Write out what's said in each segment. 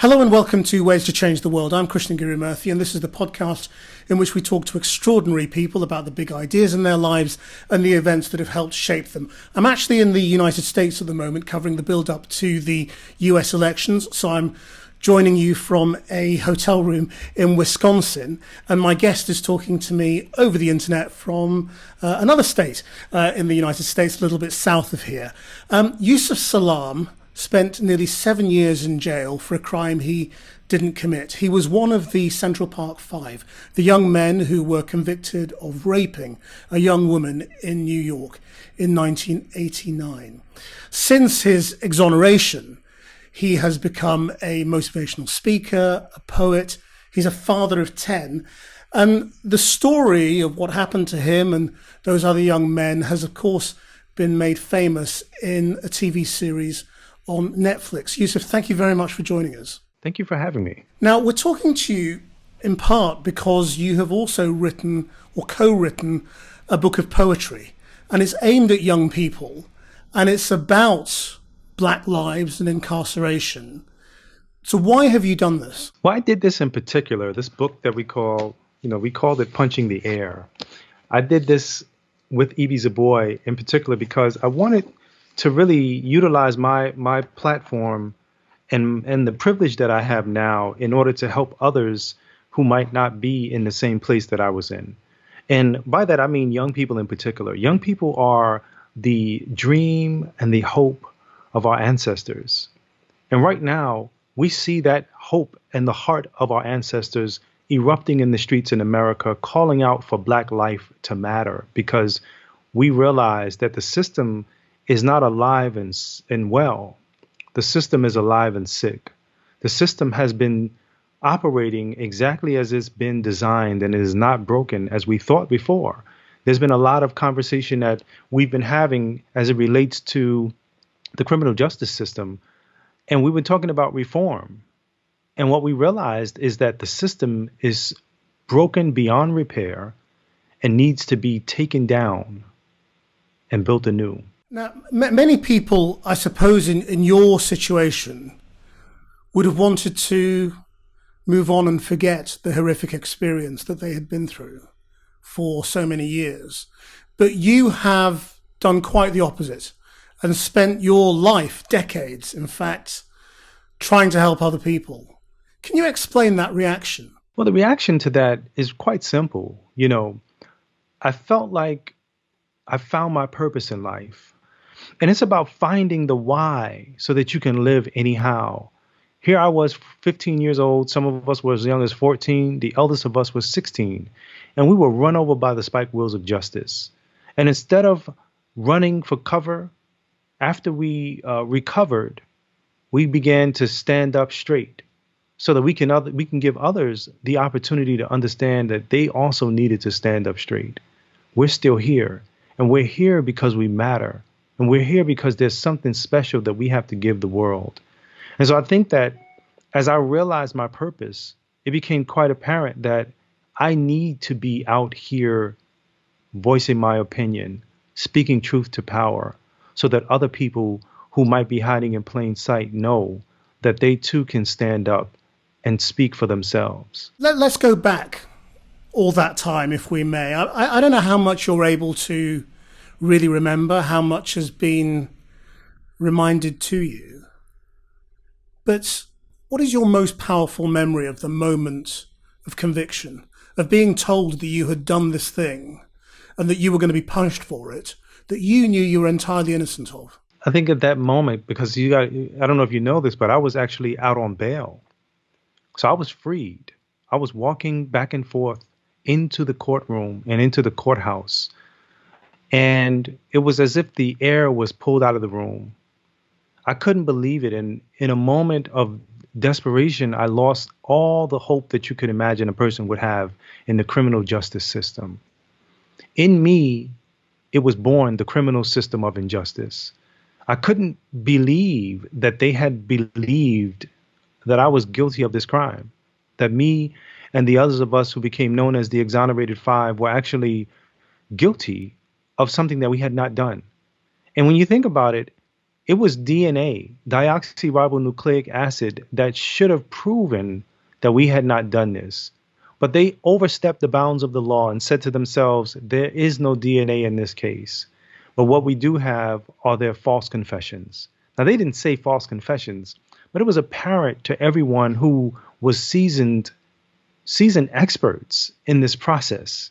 Hello and welcome to Ways to Change the World. I'm Krishnan and this is the podcast in which we talk to extraordinary people about the big ideas in their lives and the events that have helped shape them. I'm actually in the United States at the moment covering the build-up to the US elections, so I'm joining you from a hotel room in Wisconsin, and my guest is talking to me over the internet from another state in the United States, a little bit south of here. Yusef Salaam spent nearly 7 years in jail for a crime he didn't commit. He was one of the Central Park Five, the young men who were convicted of raping a young woman in New York in 1989. Since his exoneration, he has become a motivational speaker, a poet. He's a father of 10. And the story of what happened to him and those other young men has, of course, been made famous in a TV series on Netflix. Yusef, thank you very much for joining us. Thank you for having me. Now, we're talking to you in part because you have also written or co-written a book of poetry, and it's aimed at young people, and it's about Black lives and incarceration. So why have you done this? Well, I did this in particular, this book that we called it Punching the Air. I did this with Ibi Zoboi in particular because I wanted to really utilize my platform and the privilege that I have now in order to help others who might not be in the same place that I was in. And by that, I mean young people in particular. Young people are the dream and the hope of our ancestors. And right now, we see that hope and the heart of our ancestors erupting in the streets in America, calling out for Black life to matter, because we realize that the system is not alive and well. The system is alive and sick. The system has been operating exactly as it's been designed, and it is not broken as we thought before. There's been a lot of conversation that we've been having as it relates to the criminal justice system, and we've been talking about reform. And what we realized is that the system is broken beyond repair and needs to be taken down and built anew. Now, many people, I suppose, in your situation would have wanted to move on and forget the horrific experience that they had been through for so many years. But you have done quite the opposite and spent your life, decades, in fact, trying to help other people. Can you explain that reaction? Well, the reaction to that is quite simple. I felt like I found my purpose in life. And it's about finding the why so that you can live anyhow. Here I was 15 years old. Some of us were as young as 14. The eldest of us was 16. And we were run over by the spike wheels of justice. And instead of running for cover, after we recovered, we began to stand up straight so that we can give others the opportunity to understand that they also needed to stand up straight. We're still here. And we're here because we matter. And we're here because there's something special that we have to give the world. And so I think that as I realized my purpose, it became quite apparent that I need to be out here voicing my opinion, speaking truth to power, so that other people who might be hiding in plain sight know that they too can stand up and speak for themselves. Let's go back all that time, if we may. I don't know how much you're able to really remember, how much has been reminded to you. But what is your most powerful memory of the moment of conviction, of being told that you had done this thing and that you were going to be punished for it, that you knew you were entirely innocent of? I think at that moment, because I don't know if you know this, but I was actually out on bail. So I was freed. I was walking back and forth into the courtroom and into the courthouse. And it was as if the air was pulled out of the room. I couldn't believe it. And in a moment of desperation, I lost all the hope that you could imagine a person would have in the criminal justice system. In me, it was born the criminal system of injustice. I couldn't believe that they had believed that I was guilty of this crime, that me and the others of us who became known as the exonerated five were actually guilty of something that we had not done. And when you think about it, It was DNA, deoxyribonucleic acid, that should have proven that we had not done this. But they overstepped the bounds of the law and said to themselves, there is no DNA in this case. But what we do have are their false confessions. Now, they didn't say false confessions, but it was apparent to everyone who was seasoned experts in this process.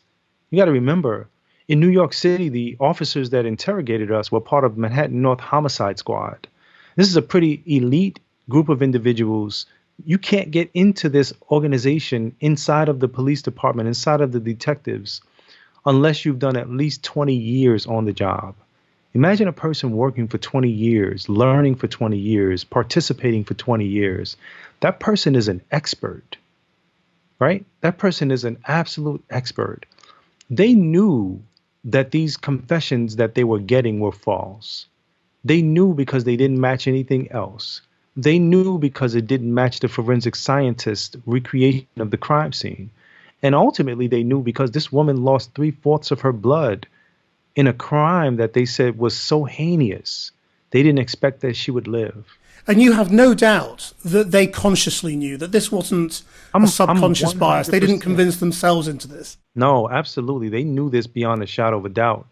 You got to remember, in New York City, the officers that interrogated us were part of Manhattan North Homicide Squad. This is a pretty elite group of individuals. You can't get into this organization inside of the police department, inside of the detectives, unless you've done at least 20 years on the job. Imagine a person working for 20 years, learning for 20 years, participating for 20 years. That person is an expert, right? That person is an absolute expert. They knew that these confessions that they were getting were false. They knew because they didn't match anything else. They knew because it didn't match the forensic scientist's recreation of the crime scene. And ultimately, they knew because this woman lost 3/4 of her blood in a crime that they said was so heinous. They didn't expect that she would live. And you have no doubt that they consciously knew that this wasn't a subconscious bias. They didn't convince themselves into this. No, absolutely. They knew this beyond a shadow of a doubt.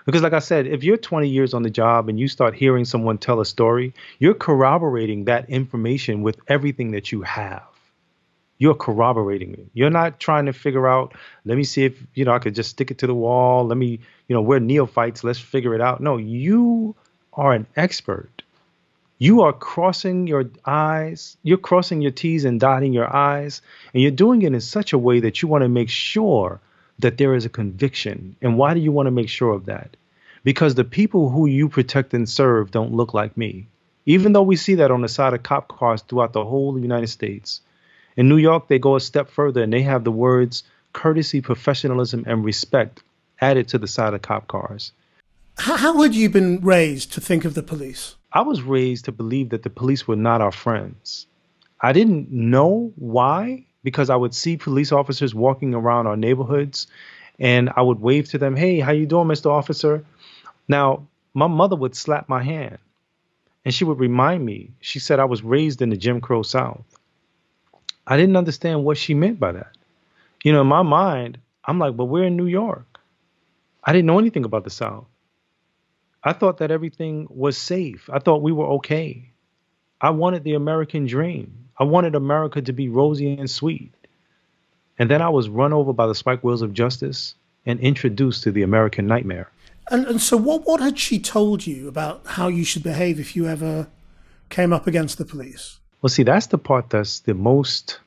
Because like I said, if you're 20 years on the job and you start hearing someone tell a story, you're corroborating that information with everything that you have. You're corroborating it. You're not trying to figure out, let me see if, I could just stick it to the wall. Let me, we're neophytes. Let's figure it out. No, you are an expert. You are crossing your I's, you're crossing your T's and dotting your I's, and you're doing it in such a way that you want to make sure that there is a conviction. And why do you want to make sure of that? Because the people who you protect and serve don't look like me. Even though we see that on the side of cop cars throughout the whole United States. In New York, they go a step further and they have the words courtesy, professionalism, and respect added to the side of cop cars. How had you been raised to think of the police? I was raised to believe that the police were not our friends. I didn't know why, because I would see police officers walking around our neighborhoods and I would wave to them, hey, how you doing, Mr. Officer? Now, my mother would slap my hand and she would remind me, she said I was raised in the Jim Crow South. I didn't understand what she meant by that. In my mind, I'm like, but we're in New York. I didn't know anything about the South. I thought that everything was safe. I thought we were okay. I wanted the American dream. I wanted America to be rosy and sweet. And then I was run over by the spike wheels of justice and introduced to the American nightmare. And so what had she told you about how you should behave if you ever came up against the police? Well, see, that's the part that's the most,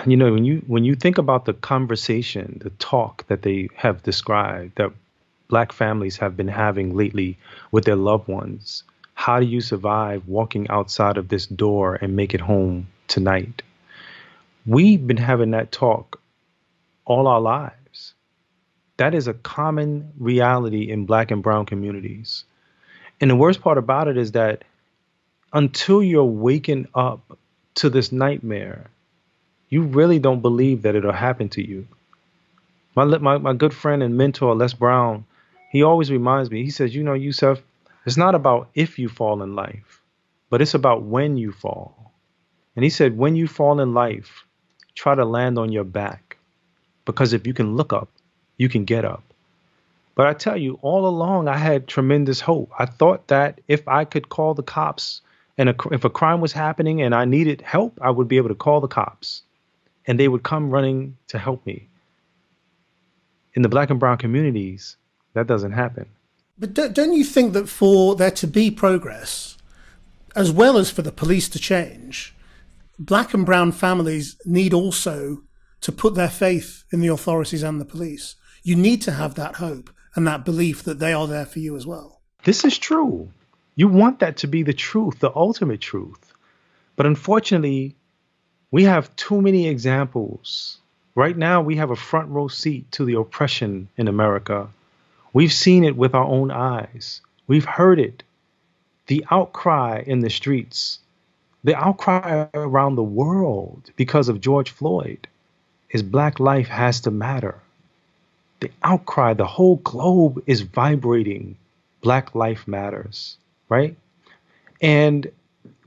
when you think about the conversation, the talk that they have described, that Black families have been having lately with their loved ones. How do you survive walking outside of this door and make it home tonight? We've been having that talk all our lives. That is a common reality in Black and brown communities. And the worst part about it is that until you're waking up to this nightmare, you really don't believe that it'll happen to you. My good friend and mentor, Les Brown, he always reminds me, he says, Yusef, it's not about if you fall in life, but it's about when you fall. And he said, when you fall in life, try to land on your back, because if you can look up, you can get up. But I tell you, all along, I had tremendous hope. I thought that if I could call the cops and if a crime was happening and I needed help, I would be able to call the cops and they would come running to help me. In the Black and brown communities, that doesn't happen. But don't you think that for there to be progress, as well as for the police to change, Black and brown families need also to put their faith in the authorities and the police? You need to have that hope and that belief that they are there for you as well. This is true. You want that to be the truth, the ultimate truth. But unfortunately, we have too many examples. Right now, we have a front row seat to the oppression in America. We've seen it with our own eyes. We've heard it. The outcry in the streets, the outcry around the world because of George Floyd is Black life has to matter. The outcry, the whole globe is vibrating. Black life matters. right? And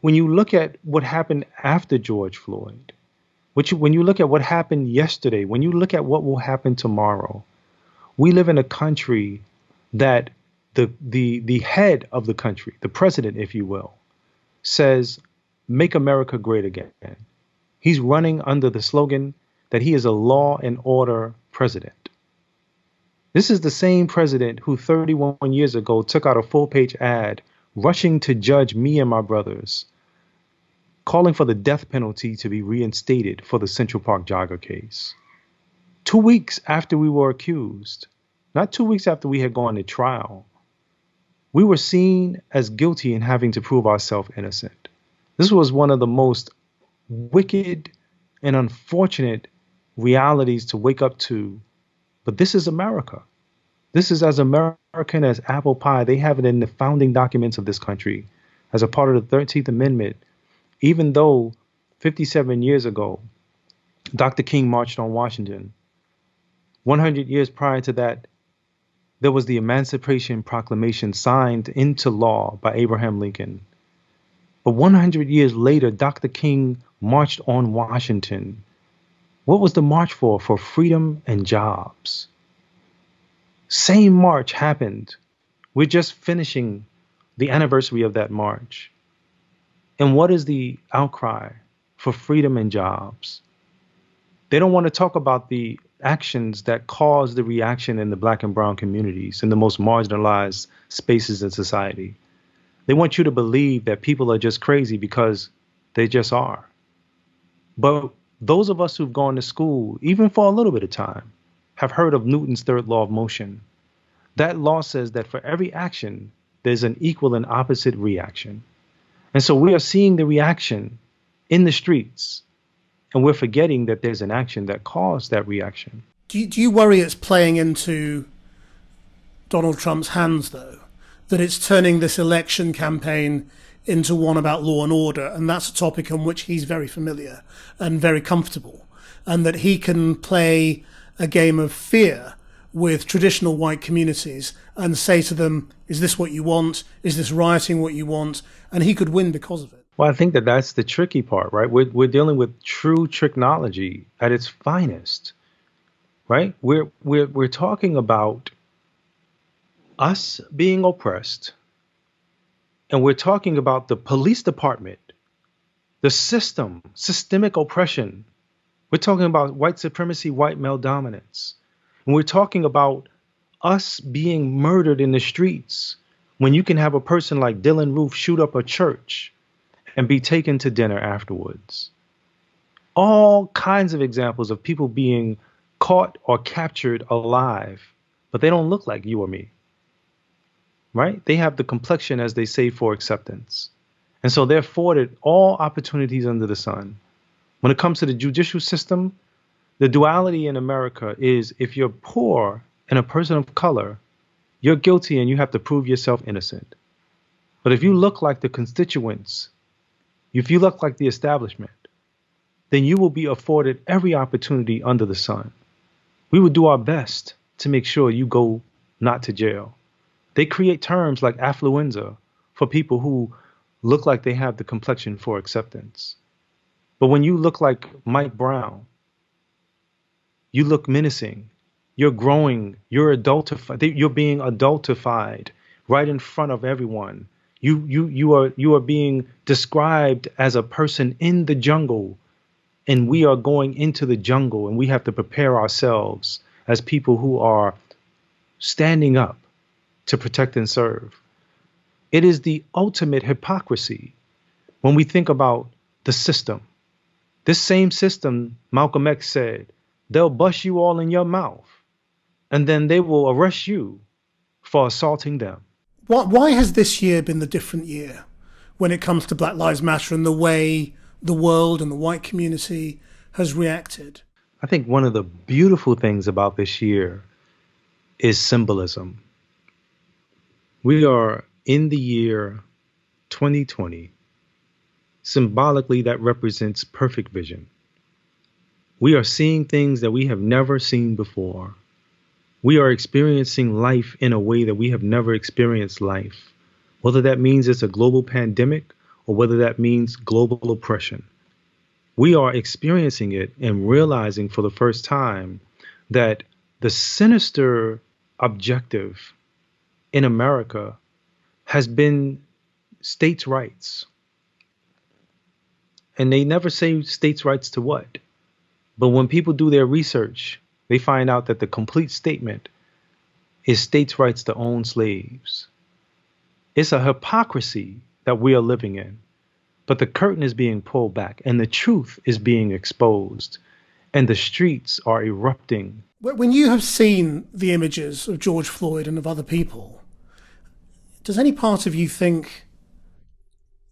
when you look at what happened after George Floyd, when you look at what happened yesterday, when you look at what will happen tomorrow, we live in a country that the head of the country, the president, if you will, says, "Make America great again." He's running under the slogan that he is a law and order president. This is the same president who 31 years ago took out a full-page ad rushing to judge me and my brothers, calling for the death penalty to be reinstated for the Central Park jogger case. 2 weeks after we were accused, not 2 weeks after we had gone to trial, we were seen as guilty in having to prove ourselves innocent. This was one of the most wicked and unfortunate realities to wake up to. But this is America. This is as American as apple pie. They have it in the founding documents of this country as a part of the 13th Amendment. Even though 57 years ago, Dr. King marched on Washington, 100 years prior to that, there was the Emancipation Proclamation signed into law by Abraham Lincoln. But 100 years later, Dr. King marched on Washington. What was the march for? For freedom and jobs. Same march happened. We're just finishing the anniversary of that march. And what is the outcry? For freedom and jobs. They don't want to talk about the actions that cause the reaction in the Black and brown communities, in the most marginalized spaces in society. They want you to believe that people are just crazy because they just are. But those of us who've gone to school, even for a little bit of time, have heard of Newton's third law of motion. That law says that for every action, there's an equal and opposite reaction. And so we are seeing the reaction in the streets, and we're forgetting that there's an action that caused that reaction. Do you worry it's playing into Donald Trump's hands, though? That it's turning this election campaign into one about law and order, and that's a topic on which he's very familiar and very comfortable, and that he can play a game of fear with traditional white communities and say to them, is this what you want? Is this rioting what you want? And he could win because of it. Well, I think that that's the tricky part, right? We're dealing with true technology at its finest, right? We're talking about us being oppressed, and we're talking about the police department, the system, systemic oppression. We're talking about white supremacy, white male dominance. And we're talking about us being murdered in the streets when you can have a person like Dylan Roof shoot up a church and be taken to dinner afterwards. All kinds of examples of people being caught or captured alive, but they don't look like you or me, right? They have the complexion, as they say, for acceptance. And so they're afforded all opportunities under the sun. When it comes to the judicial system, the duality in America is if you're poor and a person of color, you're guilty and you have to prove yourself innocent. But if you look like the constituents, if you look like the establishment, then you will be afforded every opportunity under the sun. We will do our best to make sure you go not to jail. They create terms like affluenza for people who look like they have the complexion for acceptance. But when you look like Mike Brown, you look menacing. You're growing. You're adultified. You're being adultified right in front of everyone. You are being described as a person in the jungle, and we are going into the jungle, and we have to prepare ourselves as people who are standing up to protect and serve. It is the ultimate hypocrisy when we think about the system. This same system, Malcolm X said, they'll bust you all in your mouth, and then they will arrest you for assaulting them. Why has this year been the different year when it comes to Black Lives Matter and the way the world and the white community has reacted? I think one of the beautiful things about this year is symbolism. We are in the year 2020. Symbolically, that represents perfect vision. We are seeing things that we have never seen before. We are experiencing life in a way that we have never experienced life. whether that means it's a global pandemic or whether that means global oppression. We are experiencing it and realizing for the first time that the sinister objective in America has been states' rights. And they never say states' rights to what. But when people do their research, they find out that the complete statement is states' rights to own slaves. It's a hypocrisy that we are living in. But the curtain is being pulled back and the truth is being exposed and the streets are erupting. When you have seen the images of George Floyd and of other people, does any part of you think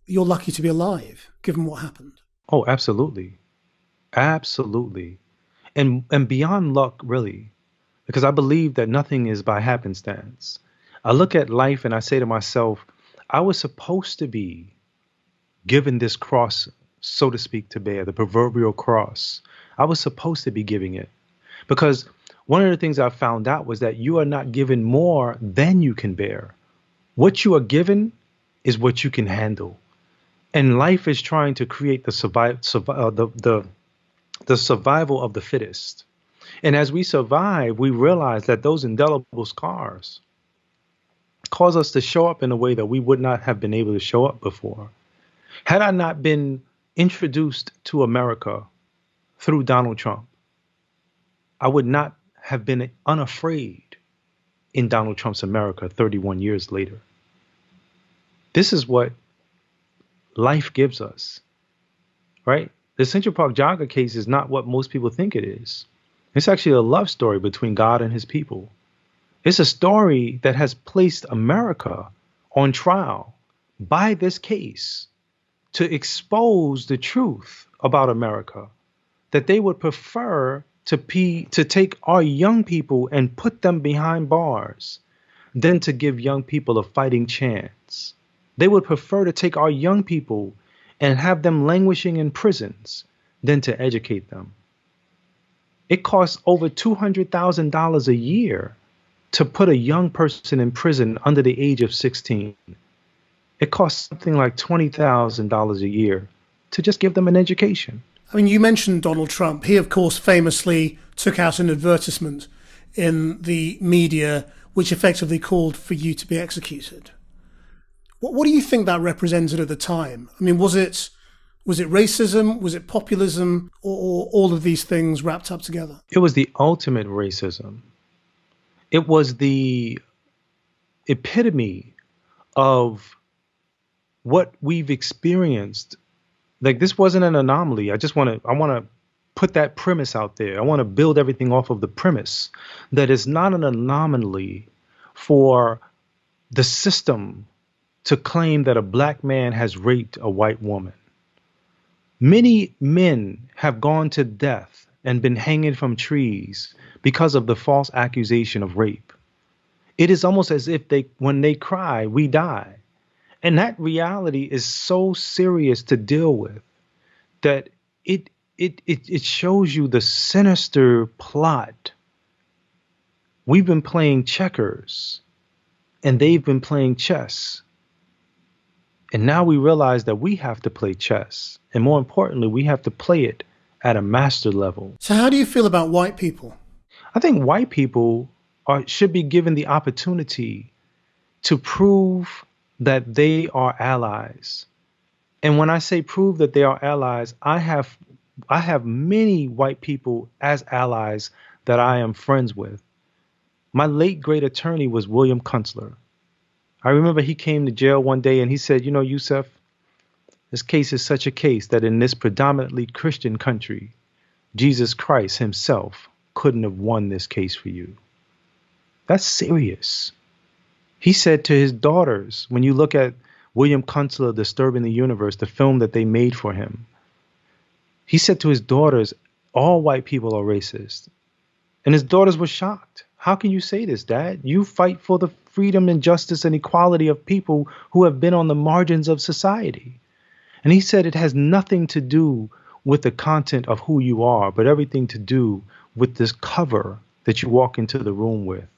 you're lucky to be alive, given what happened? Oh, absolutely. Absolutely. And beyond luck, really, because I believe that nothing is by happenstance. I look at life and I say to myself, I was supposed to be given this cross, so to speak, to bear, the proverbial cross. I was supposed to be giving it. Because one of the things I found out was that you are not given more than you can bear. What you are given is what you can handle. And life is trying to create the survival of the fittest. And as we survive, we realize that those indelible scars cause us to show up in a way that we would not have been able to show up before. Had I not been introduced to America through Donald Trump, I would not have been unafraid in Donald Trump's America 31 years later. This is what life gives us, right? The Central Park jogger case is not what most people think it is. It's actually a love story between God and his people. It's a story that has placed America on trial by this case to expose the truth about America, that they would prefer to take our young people and put them behind bars than to give young people a fighting chance. They would prefer to take our young people and have them languishing in prisons than to educate them. It costs over $200,000 a year to put a young person in prison under the age of 16. It costs something like $20,000 a year to just give them an education. I mean, you mentioned Donald Trump. He, of course, famously took out an advertisement in the media which effectively called for you to be executed. What do you think that represented at the time? I mean, was it racism? Was it populism? Or all of these things wrapped up together? It was the ultimate racism. It was the epitome of what we've experienced. Like, this wasn't an anomaly. I want to put that premise out there. I want to build everything off of the premise that it's not an anomaly for the system to claim that a black man has raped a white woman. Many men have gone to death and been hanging from trees because of the false accusation of rape. It is almost as if when they cry, we die. And that reality is so serious to deal with that it shows you the sinister plot. We've been playing checkers and they've been playing chess. And now we realize that we have to play chess. And more importantly, we have to play it at a master level. So how do you feel about white people? I think white people should be given the opportunity to prove that they are allies. And when I say prove that they are allies, I have many white people as allies that I am friends with. My late great attorney was William Kunstler. I remember he came to jail one day and he said, you know, Yusef, this case is such a case that in this predominantly Christian country, Jesus Christ himself couldn't have won this case for you. That's serious. He said to his daughters, when you look at William Kunstler, Disturbing the Universe, the film that they made for him, he said to his daughters, all white people are racist. And his daughters were shocked. How can you say this, Dad? You fight for the freedom and justice and equality of people who have been on the margins of society. And he said it has nothing to do with the content of who you are, but everything to do with this cover that you walk into the room with.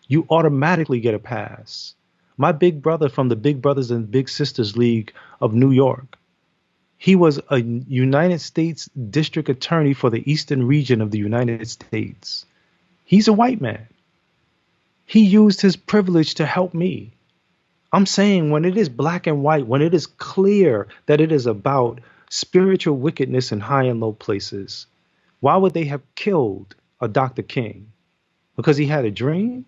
You automatically get a pass. My big brother from the Big Brothers and Big Sisters League of New York. He was a United States District Attorney for the Eastern region of the United States. He's a white man. He used his privilege to help me. I'm saying when it is black and white, when it is clear that it is about spiritual wickedness in high and low places, why would they have killed a Dr. King? Because he had a dream?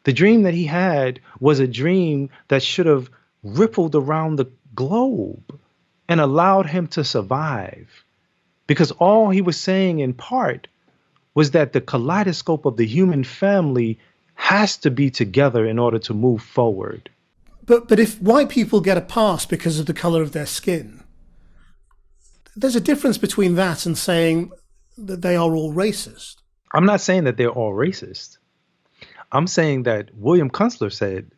The dream that he had was a dream that should have rippled around the globe and allowed him to survive. Because all he was saying in part was that the kaleidoscope of the human family has to be together in order to move forward. But if white people get a pass because of the color of their skin, there's a difference between that and saying that they are all racist. I'm not saying that they're all racist. I'm saying that William Kunstler said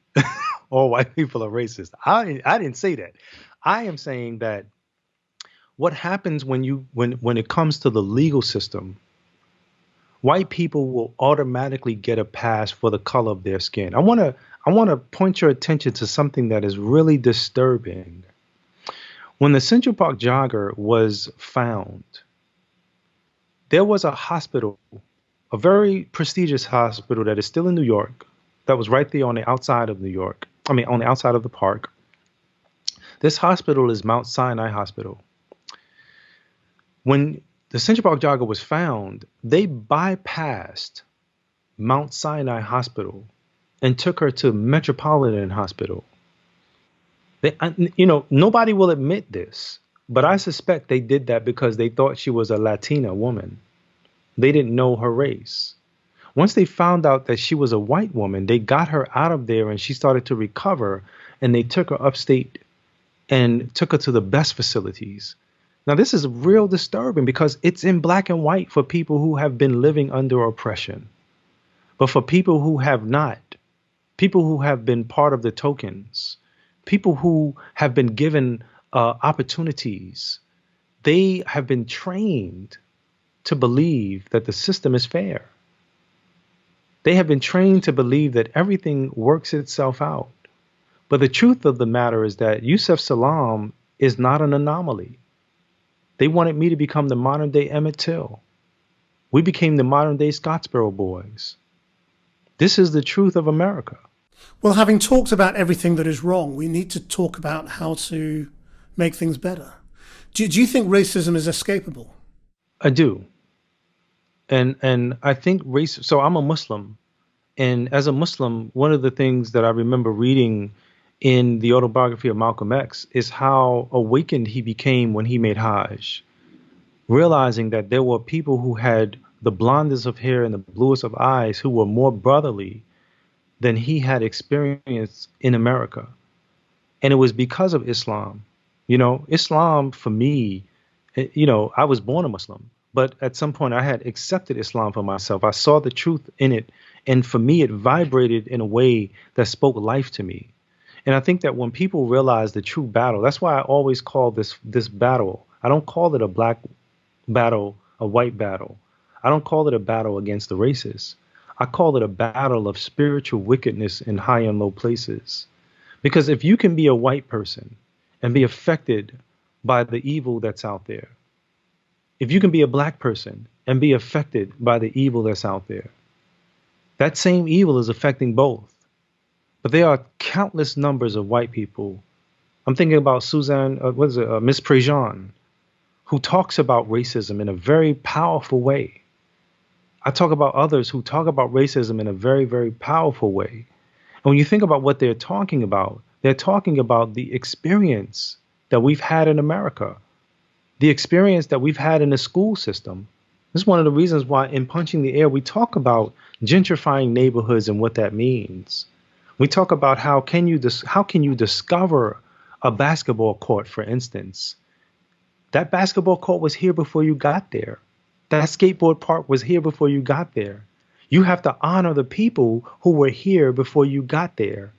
all white people are racist. I didn't say that. I am saying that what happens when it comes to the legal system, white people will automatically get a pass for the color of their skin. I want to point your attention to something that is really disturbing. When the Central Park jogger was found, there was a hospital, a very prestigious hospital that is still in New York, that was right there on the outside of New York. On the outside of the park. This hospital is Mount Sinai Hospital. When the Central Park jogger was found, they bypassed Mount Sinai Hospital and took her to Metropolitan Hospital. Nobody will admit this, but I suspect they did that because they thought she was a Latina woman. They didn't know her race. Once they found out that she was a white woman, they got her out of there and she started to recover, and they took her upstate and took her to the best facilities. Now, this is real disturbing because it's in black and white for people who have been living under oppression. But for people who have not, people who have been part of the tokens, people who have been given opportunities, they have been trained to believe that the system is fair. They have been trained to believe that everything works itself out. But the truth of the matter is that Yusef Salaam is not an anomaly. They wanted me to become the modern day Emmett Till. We became the modern day Scottsboro Boys. This is the truth of America. Well, having talked about everything that is wrong, we need to talk about how to make things better. Do you think racism is escapable? I do. And I think so I'm a Muslim. And as a Muslim, one of the things that I remember reading in the autobiography of Malcolm X is how awakened he became when he made Hajj, realizing that there were people who had the blondest of hair and the bluest of eyes who were more brotherly than he had experienced in America. And it was because of Islam. Islam for me, I was born a Muslim, but at some point I had accepted Islam for myself. I saw the truth in it. And for me, it vibrated in a way that spoke life to me. And I think that when people realize the true battle, that's why I always call this battle. I don't call it a black battle, a white battle. I don't call it a battle against the racists. I call it a battle of spiritual wickedness in high and low places. Because if you can be a white person and be affected by the evil that's out there, if you can be a black person and be affected by the evil that's out there, that same evil is affecting both. But there are countless numbers of white people. I'm thinking about Miss Prejean, who talks about racism in a very powerful way. I talk about others who talk about racism in a very, very powerful way. And when you think about what they're talking about the experience that we've had in America, the experience that we've had in the school system. This is one of the reasons why in Punching the Air, we talk about gentrifying neighborhoods and what that means. We talk about how can you discover a basketball court, for instance. That basketball court was here before you got there. That skateboard park was here before you got there. You have to honor the people who were here before you got there.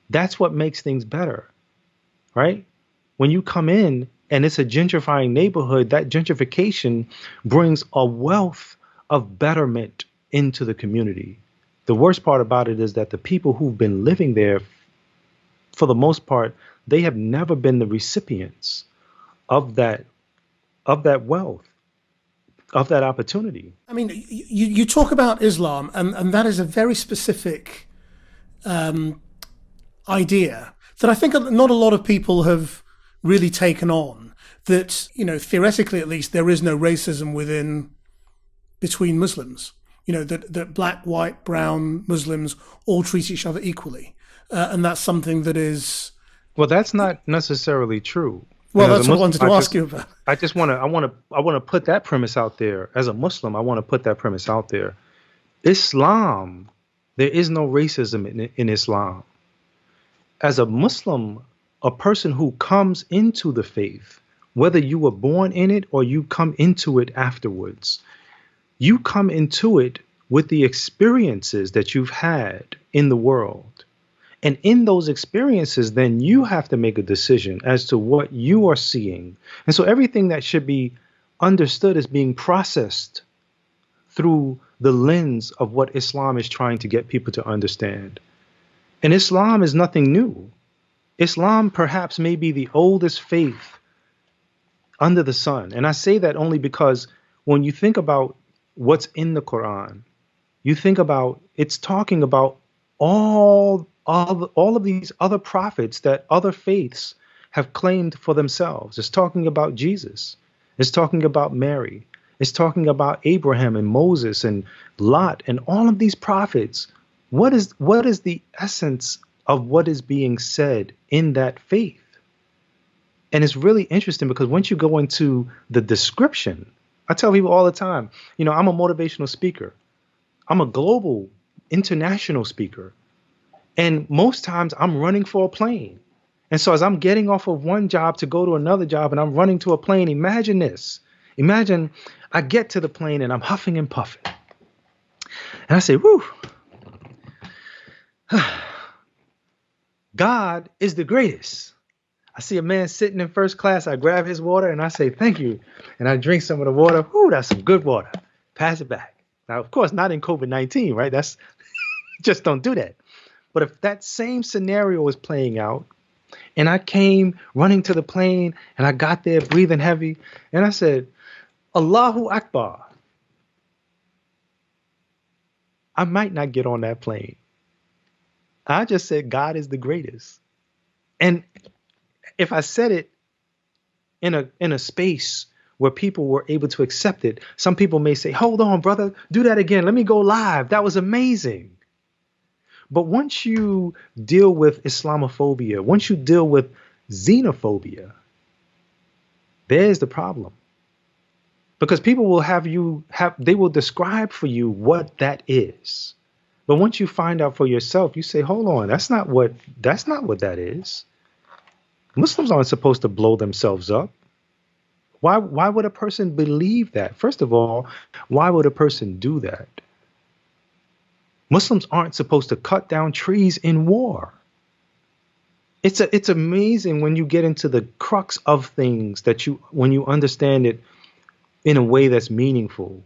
That's what makes things better, right? When you come in and it's a gentrifying neighborhood, that gentrification brings a wealth of betterment into the community. The worst part about it is that the people who've been living there for the most part, they have never been the recipients of that wealth, of that opportunity. I mean, you talk about Islam, and that is a very specific idea that I think not a lot of people have really taken on. That, theoretically at least, there is no racism between Muslims. That black, white, brown Muslims all treat each other equally. And that's something that is... Well, that's not necessarily true. Well, that's what I wanted to ask you about. I want to put that premise out there. As a Muslim, I want to put that premise out there. Islam, there is no racism in Islam. As a Muslim, a person who comes into the faith, whether you were born in it or you come into it afterwards, you come into it with the experiences that you've had in the world. And in those experiences, then you have to make a decision as to what you are seeing. And so everything that should be understood is being processed through the lens of what Islam is trying to get people to understand. And Islam is nothing new. Islam perhaps may be the oldest faith under the sun. And I say that only because when you think about what's in the Quran, you think about it's talking about all of these other prophets that other faiths have claimed for themselves. It's talking about Jesus. It's talking about Mary. It's talking about Abraham and Moses and Lot and all of these prophets. What is the essence of what is being said in that faith? And it's really interesting because once you go into the description, I tell people all the time, I'm a motivational speaker. I'm a global, international speaker. And most times I'm running for a plane. And so as I'm getting off of one job to go to another job and I'm running to a plane, imagine this. Imagine I get to the plane and I'm huffing and puffing. And I say, whew, God is the greatest. I see a man sitting in first class. I grab his water and I say, thank you. And I drink some of the water. Whew, that's some good water. Pass it back. Now, of course, not in COVID-19, right? That's just don't do that. But if that same scenario was playing out and I came running to the plane and I got there breathing heavy and I said, Allahu Akbar, I might not get on that plane. I just said God is the greatest. And if I said it in a space where people were able to accept it, some people may say, hold on, brother, do that again. Let me go live. That was amazing. But once you deal with Islamophobia, once you deal with xenophobia, there's the problem. Because people will they will describe for you what that is. But once you find out for yourself, you say, hold on, that's not what that is. Muslims aren't supposed to blow themselves up. Why would a person believe that? First of all, why would a person do that? Muslims aren't supposed to cut down trees in war. It's amazing when you get into the crux of things when you understand it in a way that's meaningful,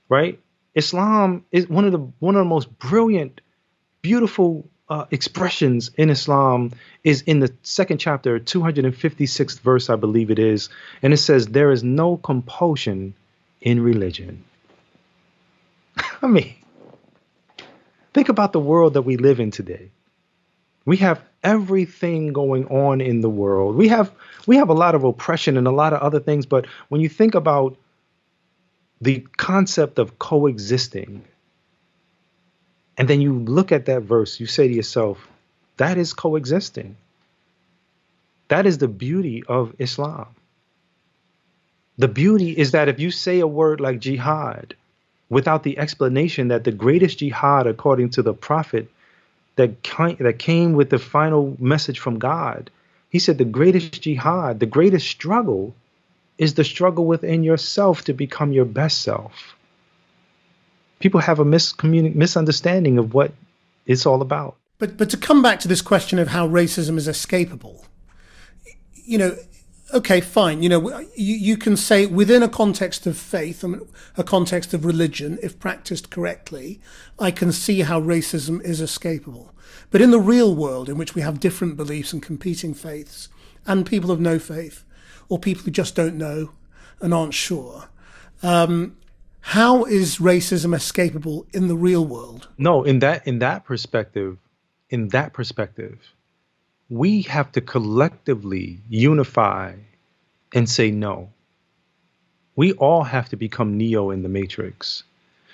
right? Islam is one of the most brilliant, beautiful expressions in Islam is in the second chapter, 256th verse, I believe it is. And it says, there is no compulsion in religion. I mean, think about the world that we live in today. We have everything going on in the world. We have a lot of oppression and a lot of other things. But when you think about the concept of coexisting, and then you look at that verse, you say to yourself, that is coexisting. That is the beauty of Islam. The beauty is that if you say a word like jihad, without the explanation that the greatest jihad, according to the prophet that came with the final message from God, he said the greatest jihad, the greatest struggle is the struggle within yourself to become your best self. People have a misunderstanding of what it's all about. But to come back to this question of how racism is escapable, Okay, fine. You can say within a context of faith, a context of religion, if practiced correctly, I can see how racism is escapable. But in the real world, in which we have different beliefs and competing faiths, and people of no faith, or people who just don't know and aren't sure, how is racism escapable in the real world? No, in that perspective, we have to collectively unify and say no. We all have to become Neo in the Matrix.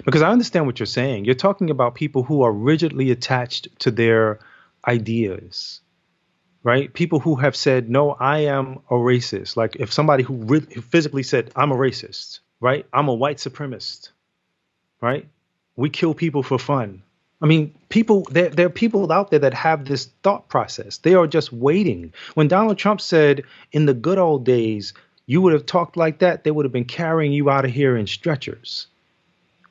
Because I understand what you're saying. You're talking about people who are rigidly attached to their ideas, right? People who have said, no, I am a racist. Like if somebody who physically said, I'm a racist, right? I'm a white supremacist, right? We kill people for fun. I mean, there are people out there that have this thought process. They are just waiting. When Donald Trump said in the good old days, you would have talked like that, they would have been carrying you out of here in stretchers.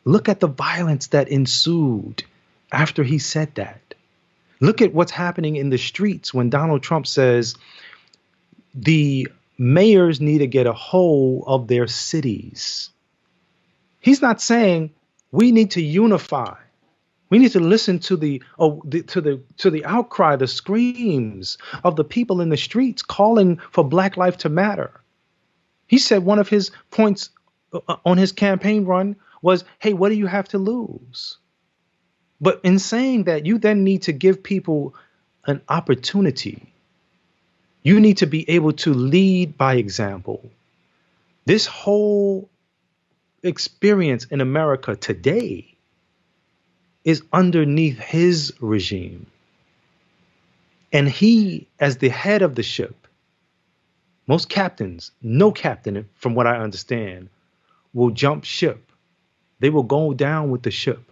Look at the violence that ensued after he said that. Look at what's happening in the streets when Donald Trump says the mayors need to get a hold of their cities. He's not saying we need to unify. We need to listen to the outcry, the screams of the people in the streets calling for Black life to matter. He said one of his points on his campaign run was, hey, what do you have to lose? But in saying that, you then need to give people an opportunity. You need to be able to lead by example. This whole experience in America today is underneath his regime. And he, as the head of the ship, most captains, no captain, from what I understand, will jump ship. They will go down with the ship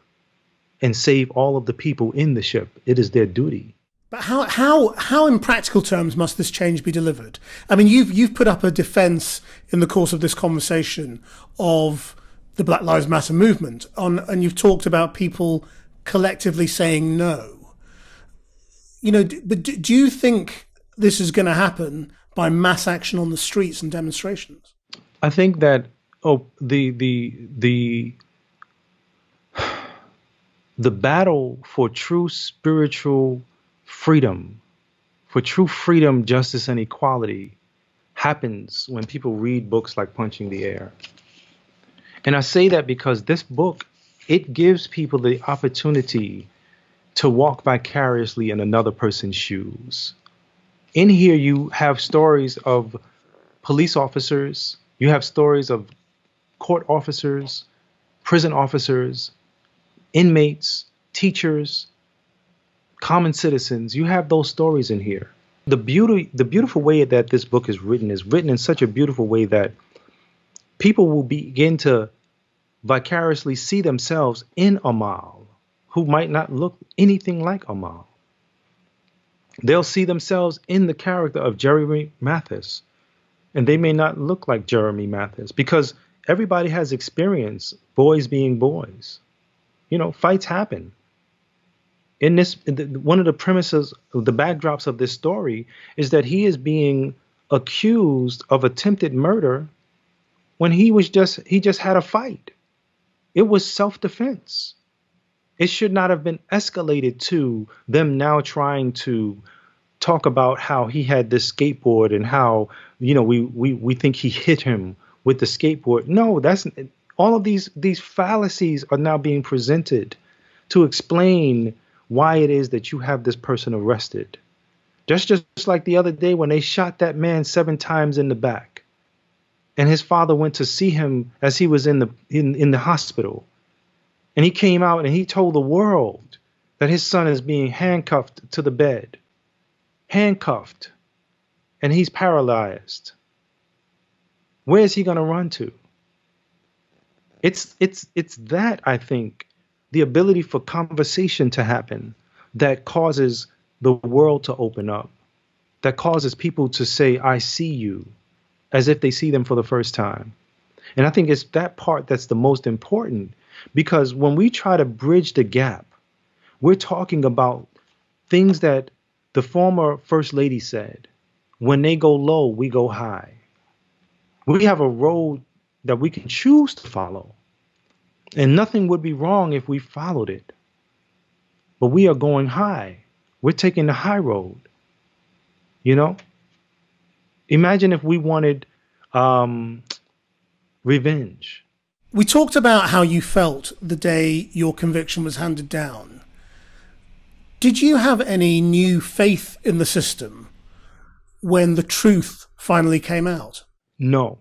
and save all of the people in the ship. It is their duty. But how in practical terms must this change be delivered? I mean, you've put up a defense in the course of this conversation of the Black Lives Matter movement and you've talked about people collectively saying no. But do you think this is going to happen by mass action on the streets and demonstrations? I think that the battle for true spiritual freedom, for true freedom, justice, and equality happens when people read books like Punching the Air. And I say that because this book, it gives people the opportunity to walk vicariously in another person's shoes. In here, you have stories of police officers, you have stories of court officers, prison officers, inmates, teachers, common citizens. You have those stories in here. The beautiful way that this book is written in such a beautiful way that people will begin to vicariously see themselves in Amal, who might not look anything like Amal. They'll see themselves in the character of Jeremy Mathis, and they may not look like Jeremy Mathis because everybody has experienced boys being boys. Fights happen. In this, one of the premises, the backdrops of this story is that he is being accused of attempted murder when he just had a fight. It was self-defense. It should not have been escalated to them now trying to talk about how he had this skateboard and how, we think he hit him with the skateboard. No, that's all of these fallacies are now being presented to explain why it is that you have this person arrested. Just like the other day when they shot that man 7 times in the back. And his father went to see him as he was in the hospital. And he came out and he told the world that his son is being handcuffed to the bed. Handcuffed. And he's paralyzed. Where is he going to run to? It's that, I think, the ability for conversation to happen that causes the world to open up, that causes people to say, I see you, as if they see them for the first time. And I think it's that part that's the most important, because when we try to bridge the gap, we're talking about things that the former First Lady said, when they go low, we go high. We have a road that we can choose to follow, and nothing would be wrong if we followed it. But we are going high. We're taking the high road. You know, imagine if we wanted revenge. We talked about how you felt the day your conviction was handed down. Did you have any new faith in the system when the truth finally came out? No.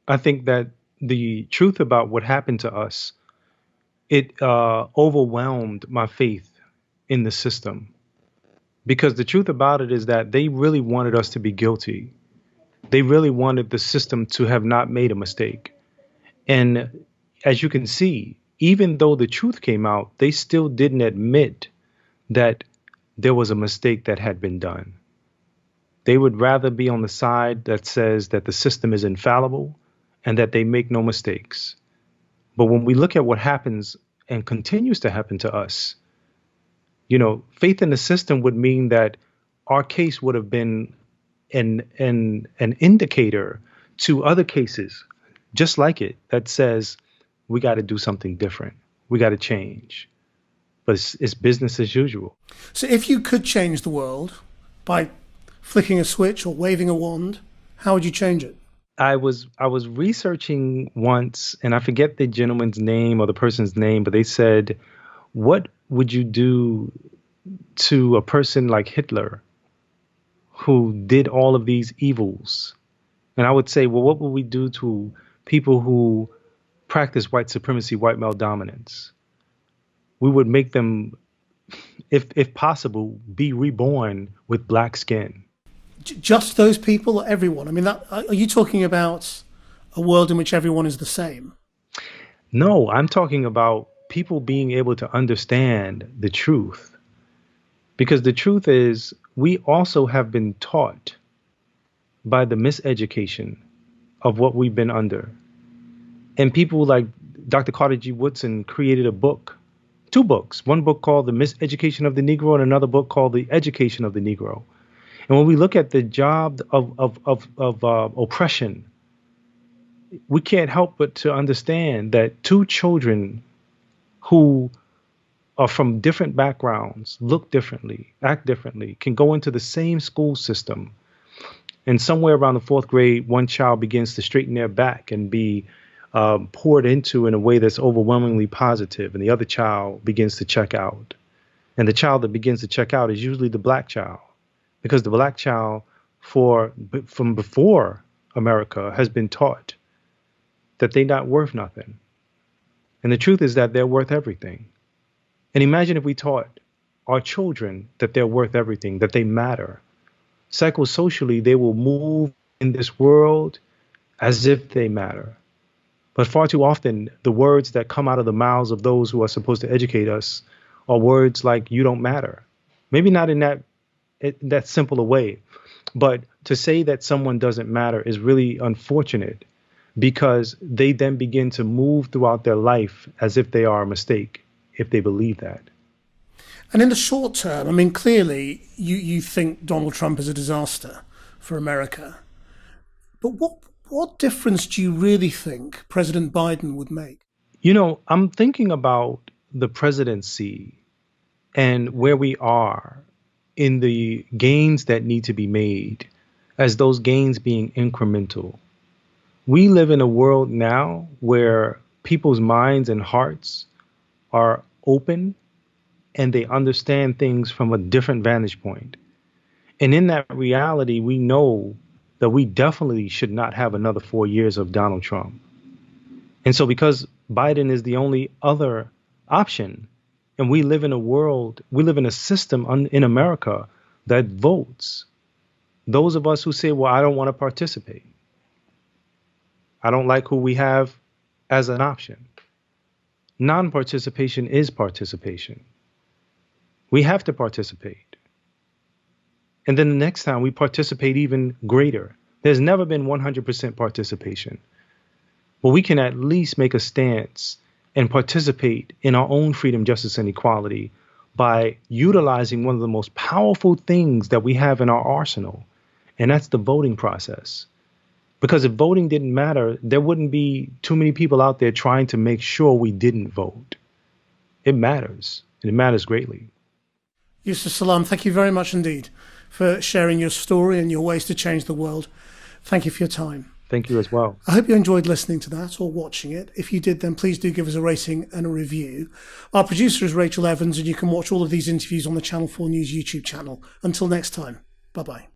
I think that the truth about what happened to us, it overwhelmed my faith in the system. Because the truth about it is that they really wanted us to be guilty. They really wanted the system to have not made a mistake. And as you can see, even though the truth came out, they still didn't admit that there was a mistake that had been done. They would rather be on the side that says that the system is infallible and that they make no mistakes. But when we look at what happens and continues to happen to us, you know, faith in the system would mean that our case would have been an indicator to other cases just like it that says we got to do something different. We got to change. But it's business as usual. So if you could change the world by flicking a switch or waving a wand, how would you change it? I was researching once, and I forget the gentleman's name or the person's name, but they said, what would you do to a person like Hitler who did all of these evils? And I would say, well, what would we do to people who practice white supremacy, white male dominance? We would make them, if possible, be reborn with black skin. Just those people or everyone? I mean, are you talking about a world in which everyone is the same? No, I'm talking about people being able to understand the truth. Because the truth is, we also have been taught by the miseducation of what we've been under. And people like Dr. Carter G. Woodson created a book, 2 books, one book called The Miseducation of the Negro and another book called The Education of the Negro. And when we look at the job of oppression, we can't help but to understand that 2 children who are from different backgrounds, look differently, act differently, can go into the same school system. And somewhere around the 4th grade, one child begins to straighten their back and be poured into in a way that's overwhelmingly positive, and the other child begins to check out. And the child that begins to check out is usually the black child, because the black child from before America has been taught that they're not worth nothing. And the truth is that they're worth everything. And imagine if we taught our children that they're worth everything, that they matter. Psychosocially, they will move in this world as if they matter. But far too often, the words that come out of the mouths of those who are supposed to educate us are words like, you don't matter. Maybe not in that simple a way, but to say that someone doesn't matter is really unfortunate, because they then begin to move throughout their life as if they are a mistake, if they believe that. And in the short term, I mean, clearly you think Donald Trump is a disaster for America. But what difference do you really think President Biden would make? You know, I'm thinking about the presidency and where we are in the gains that need to be made, as those gains being incremental. We live in a world now where people's minds and hearts are open and they understand things from a different vantage point. And in that reality, we know that we definitely should not have another 4 years of Donald Trump. And so because Biden is the only other option, and we live in a system in America that votes, those of us who say, well, I don't want to participate. I don't like who we have as an option. Non-participation is participation. We have to participate. And then the next time we participate even greater. There's never been 100% participation. But we can at least make a stance and participate in our own freedom, justice, and equality by utilizing one of the most powerful things that we have in our arsenal, and that's the voting process. Because if voting didn't matter, there wouldn't be too many people out there trying to make sure we didn't vote. It matters, and it matters greatly. Yusef Salaam, thank you very much indeed for sharing your story and your ways to change the world. Thank you for your time. Thank you as well. I hope you enjoyed listening to that or watching it. If you did, then please do give us a rating and a review. Our producer is Rachel Evans, and you can watch all of these interviews on the Channel 4 News YouTube channel. Until next time, bye-bye.